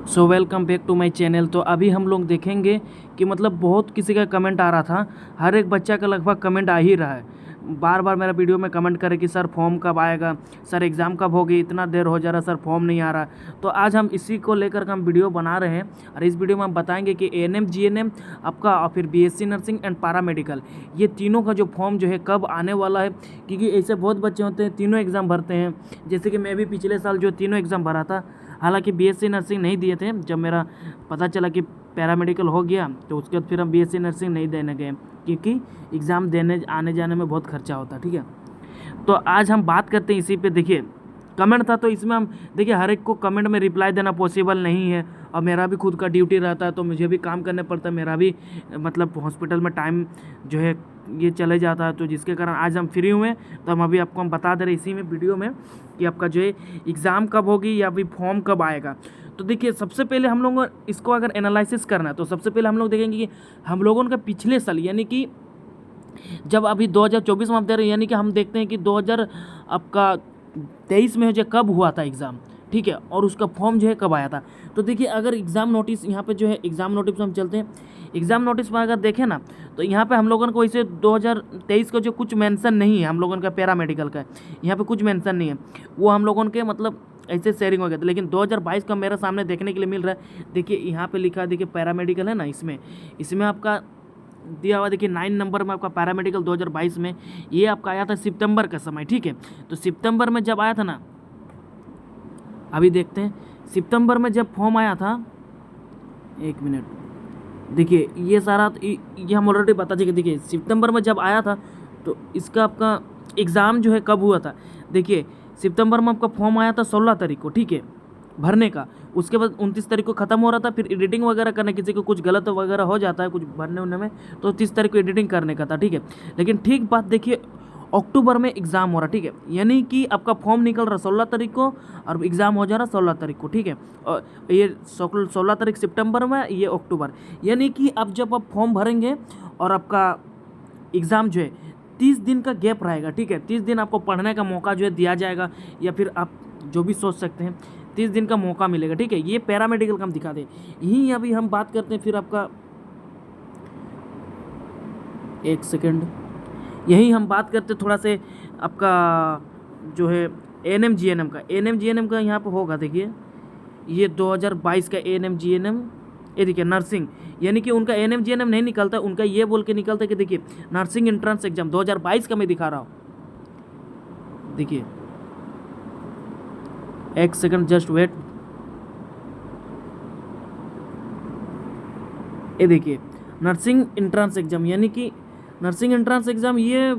So welcome back to my channel. तो अभी हम लोग देखेंगे कि मतलब बहुत किसी का कमेंट आ रहा था। हर एक बच्चा का लगभग कमेंट आ ही रहा है। बार बार मेरा वीडियो में कमेंट करे कि सर फॉर्म कब आएगा, सर एग्ज़ाम कब होगी, इतना देर हो जा रहा, सर फॉर्म नहीं आ रहा। तो आज हम इसी को लेकर के हम वीडियो बना रहे हैं और इस वीडियो में हम बताएंगे कि एएनएम जीएनएम आपका और फिर बीएससी नर्सिंग एंड पैरामेडिकल ये तीनों का जो फॉर्म जो है कब आने वाला है। क्योंकि ऐसे बहुत बच्चे होते हैं तीनों एग्ज़ाम भरते हैं। जैसे कि मैं भी पिछले साल जो तीनों एग्ज़ाम भरा था, हालांकि बीएससी नर्सिंग नहीं दिए थे। जब मेरा पता चला कि पैरामेडिकल हो गया तो उसके बाद फिर हम बीएससी नर्सिंग नहीं देने गए, क्योंकि एग्ज़ाम देने आने जाने में बहुत खर्चा होता। ठीक है, तो आज हम बात करते हैं इसी पे। देखिए कमेंट था तो इसमें हम देखिए हर एक को कमेंट में रिप्लाई देना पॉसिबल नहीं है और मेरा भी खुद का ड्यूटी रहता है, तो मुझे भी काम करने पड़ता है। मेरा भी मतलब हॉस्पिटल में टाइम जो है ये चले जाता है, तो जिसके कारण आज हम फ्री हुए तो हम अभी आपको हम बता दे रहे इसी में वीडियो में कि आपका जो है एग्ज़ाम कब होगी या फिर फॉर्म कब आएगा। तो देखिए सबसे पहले हम लोगों को इसको अगर एनालिसिस करना है तो सबसे पहले हम लोग देखेंगे कि हम लोगों का पिछले साल यानी कि जब अभी 2024 में आप दे रहे हैं, यानी कि हम देखते हैं कि 2000 आपका 23 में जो कब हुआ था एग्ज़ाम, ठीक है, और उसका फॉर्म जो है कब आया था। तो देखिए अगर एग्ज़ाम नोटिस यहाँ पे जो है एग्ज़ाम नोटिस में हम चलते हैं, एग्ज़ाम नोटिस में अगर देखें ना तो यहाँ पे हम लोगों को इसे 2023 का जो कुछ मेंशन नहीं है, हम लोगों का पैरामेडिकल का यहाँ पे कुछ मेंशन नहीं है, वो हम लोगों के मतलब ऐसे शेयरिंग हो गया था। लेकिन 2022 का मेरे सामने देखने के लिए मिल रहा है। देखिए यहाँ पे लिखा है, देखिए पैरामेडिकल है ना, इसमें इसमें आपका दिया हुआ देखिए 9 नंबर में आपका पैरामेडिकल 2022 में ये आपका आया था सितंबर का समय। ठीक है, तो सितंबर में जब आया था ना, अभी देखते हैं सितंबर में जब फॉर्म आया था, एक मिनट, देखिए ये सारा ये हम ऑलरेडी बता देंगे। देखिए सितंबर में जब आया था तो इसका आपका एग्ज़ाम जो है कब हुआ था। देखिए सितंबर में आपका फॉर्म आया था 16 तारीख को, ठीक है, भरने का। उसके बाद 29 तारीख को ख़त्म हो रहा था, फिर एडिटिंग वगैरह करने, किसी को कुछ गलत वगैरह हो जाता है कुछ भरने उरने में, तो 30 तारीख को एडिटिंग करने का था। ठीक है, लेकिन ठीक बात देखिए अक्टूबर में एग्ज़ाम हो रहा, ठीक है, यानी कि आपका फॉर्म निकल रहा 16 तारीख को और एग्ज़ाम हो जा रहा 16 तारीख को। ठीक है, और ये 16 तारीख सितंबर में, ये अक्टूबर, यानी कि अब जब आप फॉर्म भरेंगे और आपका एग्ज़ाम जो है 30 दिन का गैप रहेगा। ठीक है, 30 दिन आपको पढ़ने का मौका जो है दिया जाएगा, या फिर आप जो भी सोच सकते हैं 30 दिन का मौका मिलेगा। ठीक है, ये पैरामेडिकल का हम दिखा दें। यहीं अभी हम बात करते हैं फिर आपका, एक सेकंड, यहीं हम बात करते थोड़ा से आपका जो है एएनएम जीएनएम का। एएनएम जीएनएम का यहाँ पर होगा, देखिए ये 2022 का एएनएम जीएनएम, ये देखिए नर्सिंग, यानी कि उनका एएनएम जीएनएम नहीं निकलता, उनका ये बोल के निकलता है कि देखिए नर्सिंग एंट्रेंस एग्जाम 2022 का मैं दिखा रहा हूँ। देखिए एक सेकंड जस्ट वेट, ये देखिए नर्सिंग एंट्रेंस एग्जाम, यानी कि नर्सिंग एंट्रेंस एग्जाम ये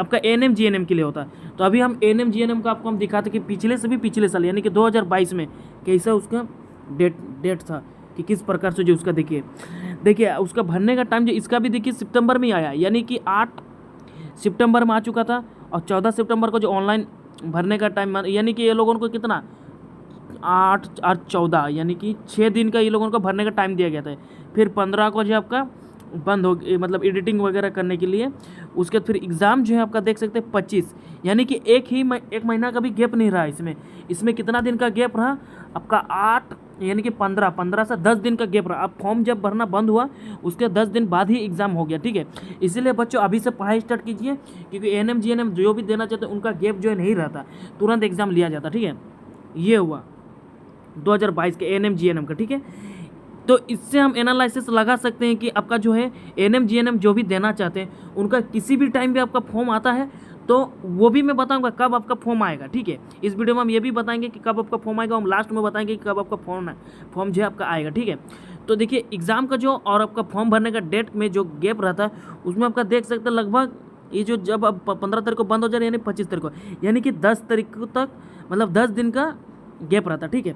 आपका एएनएम जीएनएम के लिए होता है। तो अभी हम एएनएम जीएनएम का आपको हम दिखाते कि पिछले से भी पिछले साल यानी कि 2022 में कैसा उसका डेट था कि किस प्रकार से जो उसका देखिए उसका भरने का टाइम जो इसका भी देखिए सितंबर में ही आया, यानी कि 8 सितंबर में आ चुका था और 14 सितंबर को जो ऑनलाइन भरने का टाइम, यानी कि ये लोगों को कितना 8 14 यानी कि 6 दिन का ये लोगों को भरने का टाइम दिया गया था। फिर 15 को जो आपका बंद हो, मतलब एडिटिंग वगैरह करने के लिए। उसके बाद फिर एग्ज़ाम जो है आपका देख सकते हैं 25, यानी कि एक महीना का भी गैप नहीं रहा इसमें कितना दिन का गैप रहा आपका 8 यानी कि 15 से 10 दिन का गैप रहा। अब फॉर्म जब भरना बंद हुआ उसके 10 दिन बाद ही एग्ज़ाम हो गया। ठीक है, इसीलिए बच्चों अभी से पढ़ाई स्टार्ट कीजिए, क्योंकि एएनएम जीएनएम जो भी देना चाहते हैं उनका गैप जो है नहीं रहता, तुरंत एग्ज़ाम लिया जाता। ठीक है, ये हुआ 2022 के एएनएम जीएनएम का। ठीक है, तो इससे हम एनालिसिस लगा सकते हैं कि आपका जो है एएनएम जीएनएम जो भी देना चाहते हैं उनका किसी भी टाइम पे आपका फॉर्म आता है तो वो भी मैं बताऊंगा कब आपका फॉर्म आएगा। ठीक है, इस वीडियो में हम ये भी बताएंगे कि कब आपका फॉर्म आएगा, हम लास्ट में बताएंगे कि कब आपका फॉर्म जो है आपका आएगा। ठीक है, तो देखिए एग्ज़ाम का जो और आपका फॉर्म भरने का डेट में जो गैप रहता है उसमें आपका देख सकते हैं लगभग ये जो जब अब 15 तारीख को बंद हो जा रहा है यानी 25 तारीख को, यानी कि 10 तारीख तक मतलब 10 दिन का गैप रहता है। ठीक है,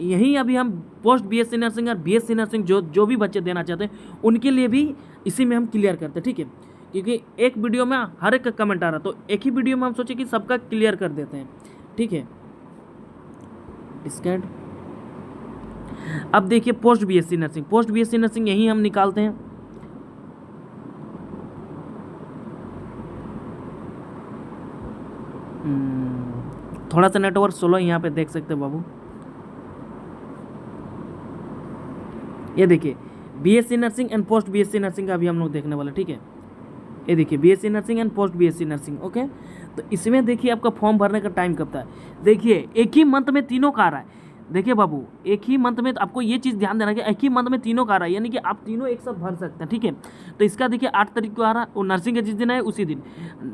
यहीं अभी हम पोस्ट बीएससी नर्सिंग और बीएससी नर्सिंग जो भी बच्चे देना चाहते हैं उनके लिए भी इसी में हम क्लियर करते हैं। ठीक है, क्योंकि एक वीडियो में हर एक का कमेंट आ रहा, तो एक ही वीडियो में हम सोचे कि सबका क्लियर कर देते हैं। ठीक है, स्कैड अब देखिए पोस्ट बीएससी नर्सिंग यहीं हम निकालते हैं। थोड़ा सा नेटवर्क स्लो यहाँ पे देख सकते हैं बाबू। ये देखिए BSc nursing and post BSc nursing का अभी हम लोग देखने वाले, ठीक है। ये देखिए BSc nursing and post BSc nursing, okay. तो इसमें देखिए आपका फॉर्म भरने का टाइम कब था, देखिए एक ही मंथ में तीनों का आ रहा है। देखिए बाबू, एक ही मंथ में, तो आपको ये चीज़ ध्यान देना कि एक ही मंथ में तीनों का आ रहा है, यानी कि आप तीनों एक साथ भर सकते हैं, ठीक है। तो इसका देखिए 8 तारीख को आ रहा है, और नर्सिंग का जिस दिन है उसी दिन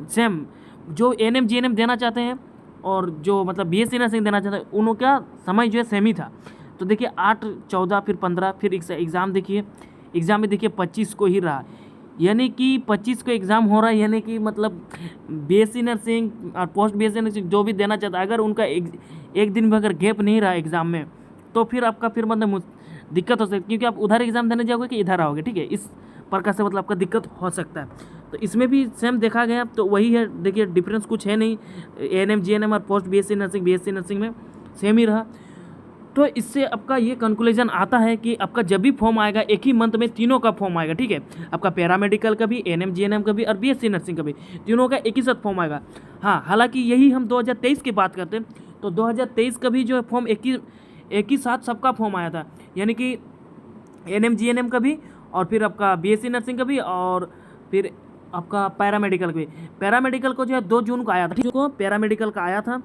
सेम जो एएनएम जीएनएम देना चाहते हैं और जो मतलब बीएससी नर्सिंग देना चाहते हैं उनका समय जो है सेम ही था। तो देखिए 8, 14 फिर 15 फिर एग्ज़ाम देखिए, एग्ज़ाम में देखिए 25 को ही रहा, यानी कि 25 को एग्ज़ाम हो रहा है, यानी कि मतलब बीएससी नर्सिंग और पोस्ट बीएससी नर्सिंग जो भी देना चाहता है, अगर उनका एक दिन भी अगर गैप नहीं रहा एग्ज़ाम में, तो फिर आपका फिर मतलब दिक्कत हो सकती है, क्योंकि आप उधर एग्ज़ाम देने जाओगे कि इधर आओगे, ठीक है। इस प्रकार से मतलब आपका दिक्कत हो सकता है। तो इसमें भी सेम देखा गया, तो वही है, देखिए डिफरेंस कुछ है नहीं, एएनएम जीएनएम और post BSc nursing BSc nursing में सेम ही रहा। तो इससे आपका ये कंक्लूजन आता है कि आपका जब भी फॉर्म आएगा एक ही मंथ में तीनों का फॉर्म आएगा, ठीक है। आपका पैरामेडिकल का भी, एएनएम जीएनएम का भी और बीएससी नर्सिंग का भी, तीनों का एक ही साथ फॉर्म आएगा। हाँ, हालांकि यही हम 2023 की बात करते हैं, तो 2023 का भी जो है फॉर्म एक ही साथ सबका फॉर्म आया था, यानी कि एएनएम जीएनएम का भी, और फिर आपका बीएससी नर्सिंग का भी, और फिर आपका पैरामेडिकल का भी। पैरामेडिकल को जो है 2 जून को आया था, ठीक है। पैरामेडिकल का आया था,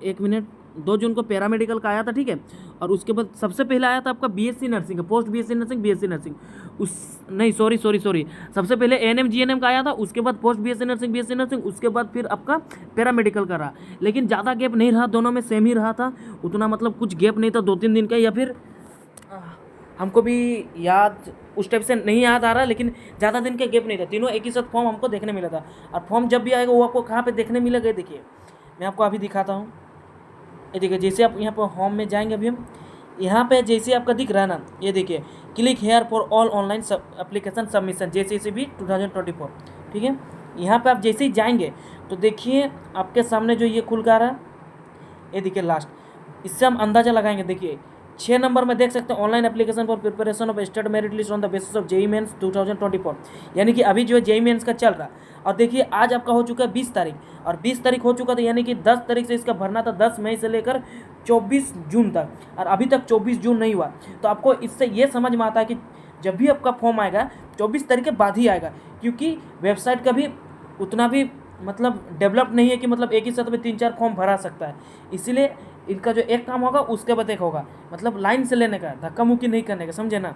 1 मिनट, 2 जून को पैरामेडिकल का आया था, ठीक है। और उसके बाद सबसे पहले आया था आपका बीएससी नर्सिंग का, post BSc nursing BSc nursing, sorry, सबसे पहले एएनएम जीएनएम का आया था, उसके बाद पोस्ट बीएससी नर्सिंग, उसके बाद फिर आपका पैरामेडिकल का रहा। लेकिन ज़्यादा गैप नहीं रहा, दोनों में सेम ही रहा था, उतना मतलब कुछ गैप नहीं था 2-3 दिन का, या फिर हमको भी याद उस टाइप से नहीं याद आ रहा, लेकिन ज़्यादा दिन का गैप नहीं था, तीनों एक ही साथ फॉर्म हमको देखने मिला था। और फॉर्म जब भी आएगा वो आपको कहाँ पे देखने मिलेगा, देखिए मैं आपको अभी दिखाता हूँ। ये देखिए, जैसे आप यहाँ पर होम में जाएंगे, अभी हम यहाँ पे जैसे आपका दिख रहा है ना, ये देखिए click here for all online application submission JCCB 2024, ठीक है। यहाँ पे आप जैसे ही जाएंगे तो देखिए आपके सामने जो ये खुल कर आ रहा है, ये देखिए लास्ट, इससे हम अंदाज़ा लगाएंगे। देखिए 6 नंबर में देख सकते हैं, online application for preparation of state merit list on the basis of JEE Mains 2024, यानी कि अभी जो है जेईई मेंस का चल रहा। और देखिए आज आपका हो चुका है 20 तारीख, और 20 तारीख हो चुका था, यानी कि 10 तारीख से इसका भरना था, 10 मई से लेकर 24 जून तक, और अभी तक 24 जून नहीं हुआ। तो आपको इससे ये समझ में आता है कि जब भी आपका फॉर्म आएगा 24 तारीख के बाद ही आएगा, क्योंकि वेबसाइट का भी उतना भी मतलब डेवलप नहीं है कि मतलब एक ही साथ में 3-4 फॉर्म भरा सकता है। इसीलिए इनका जो एक काम होगा उसके बाद एक होगा, मतलब लाइन से लेने का, धक्का मुक्की नहीं करने का, समझे ना।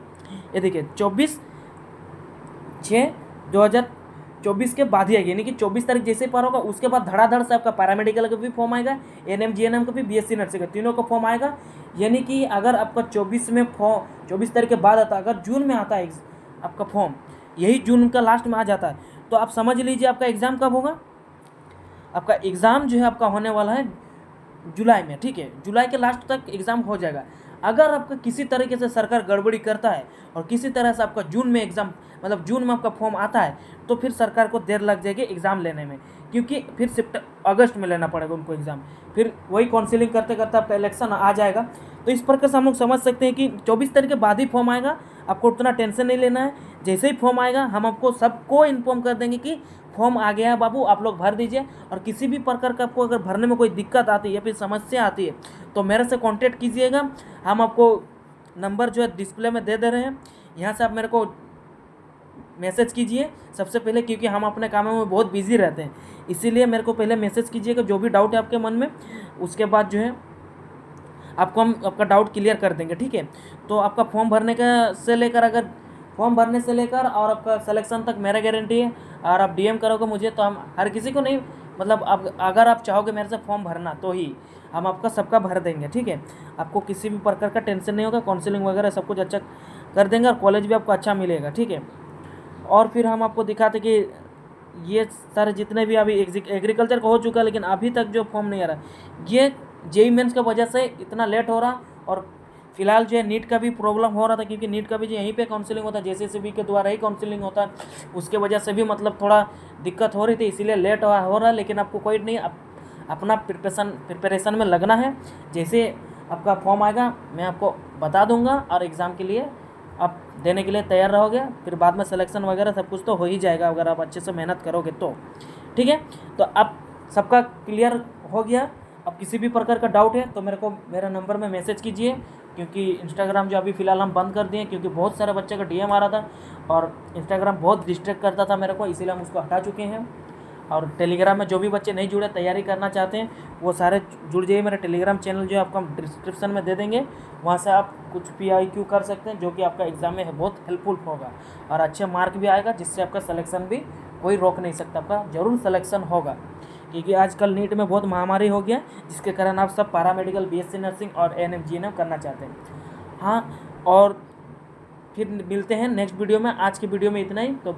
ये देखिए 24/6/2024 के बाद ही आएगी, यानी कि 24 तारीख जैसे पार होगा उसके बाद धड़ाधड़ से आपका पैरामेडिकल का भी फॉर्म आएगा, एएनएम जीएनएम का भी, बीएससी नर्सिंग का, तीनों का फॉर्म आएगा। यानी कि अगर आपका 24 तारीख के बाद आता, अगर जून में आता है आपका फॉर्म, यही जून का लास्ट में आ जाता है, तो आप समझ लीजिए आपका एग्ज़ाम कब होगा। आपका एग्ज़ाम जो है आपका होने वाला है जुलाई में, ठीक है। जुलाई के लास्ट तक एग्ज़ाम हो जाएगा। अगर आपका किसी तरीके से सरकार गड़बड़ी करता है और किसी तरह से आपका जून में एग्ज़ाम, मतलब जून में आपका फॉर्म आता है, तो फिर सरकार को देर लग जाएगी एग्ज़ाम लेने में, क्योंकि फिर अगस्त में लेना पड़ेगा उनको एग्ज़ाम, फिर वही काउंसिलिंग करते करते आपका इलेक्शन आ जाएगा। तो इस प्रकार से हम लोग समझ सकते हैं कि 24 तारीख के बाद ही फॉर्म आएगा, आपको उतना टेंशन नहीं लेना है। जैसे ही फॉर्म आएगा हम आपको सबको इन्फॉर्म कर देंगे कि फॉर्म आ गया है बाबू, आप लोग भर दीजिए। और किसी भी प्रकार का आपको अगर भरने में कोई दिक्कत आती है या फिर समस्या आती है तो मेरे से कांटेक्ट कीजिएगा। हम आपको नंबर जो है डिस्प्ले में दे रहे हैं, यहाँ से आप मेरे को मैसेज कीजिए सबसे पहले, क्योंकि हम अपने कामों में बहुत बिजी रहते हैं, इसीलिए मेरे को पहले मैसेज कीजिएगा जो भी डाउट है आपके मन में। उसके बाद जो है आपको हम आपका डाउट क्लियर कर देंगे, ठीक है। तो आपका फॉर्म भरने का से लेकर, अगर फॉर्म भरने से लेकर और आपका सिलेक्शन तक मेरा गारंटी है। और आप डीएम करोगे मुझे तो हम हर किसी को नहीं, मतलब अगर आप चाहोगे मेरे से फॉर्म भरना तो ही हम आपका सबका भर देंगे, ठीक है। आपको किसी भी प्रकार का टेंशन नहीं होगा, काउंसलिंग वगैरह सब कुछ अच्छा कर देंगे और कॉलेज भी आपको अच्छा मिलेगा, ठीक है। और फिर हम आपको दिखाते कि ये सारे जितने भी अभी एग्रीकल्चर का हो चुका है, लेकिन अभी तक जो फॉर्म नहीं आ रहा, ये जेईई मेंस की वजह से इतना लेट हो रहा। और फिलहाल जो है नीट का भी प्रॉब्लम हो रहा था, क्योंकि नीट का भी जो यहीं पे काउंसलिंग होता है, JCCB के द्वारा ही काउंसलिंग होता है, उसके वजह से भी मतलब थोड़ा दिक्कत हो रही थी, इसीलिए लेट हो रहा है। लेकिन आपको कोई नहीं, अपना प्रिपरेशन में लगना है। जैसे आपका फॉर्म आएगा मैं आपको बता दूंगा और एग्ज़ाम के लिए आप देने के लिए तैयार रहोगे। फिर बाद में सिलेक्शन वगैरह सब कुछ तो हो ही जाएगा अगर आप अच्छे से मेहनत करोगे तो, ठीक है। तो अब सबका क्लियर हो गया। अब किसी भी प्रकार का डाउट है तो मेरे को मेरा नंबर में मैसेज कीजिए, क्योंकि इंस्टाग्राम जो अभी फ़िलहाल हम बंद कर दिए, क्योंकि बहुत सारे बच्चे का डीएम आ रहा था और इंस्टाग्राम बहुत डिस्ट्रैक्ट करता था मेरे को, इसीलिए हम उसको हटा चुके हैं। और टेलीग्राम में जो भी बच्चे नहीं जुड़े, तैयारी करना चाहते हैं, वो सारे जुड़ जाइए। मेरा टेलीग्राम चैनल जो है आपको हम डिस्क्रिप्शन में दे देंगे, वहाँ से आप कुछ PIQ कर सकते हैं, जो कि आपका एग्ज़ाम में बहुत हेल्पफुल होगा और अच्छे मार्क भी आएगा, जिससे आपका सिलेक्शन भी कोई रोक नहीं सकता, आपका ज़रूर सिलेक्शन होगा। क्योंकि आजकल नीट में बहुत महामारी हो गया, जिसके कारण आप सब पैरामेडिकल, BSc नर्सिंग और ANM GNM करना चाहते हैं। हाँ, और फिर मिलते हैं नेक्स्ट वीडियो में। आज की वीडियो में इतना ही। तो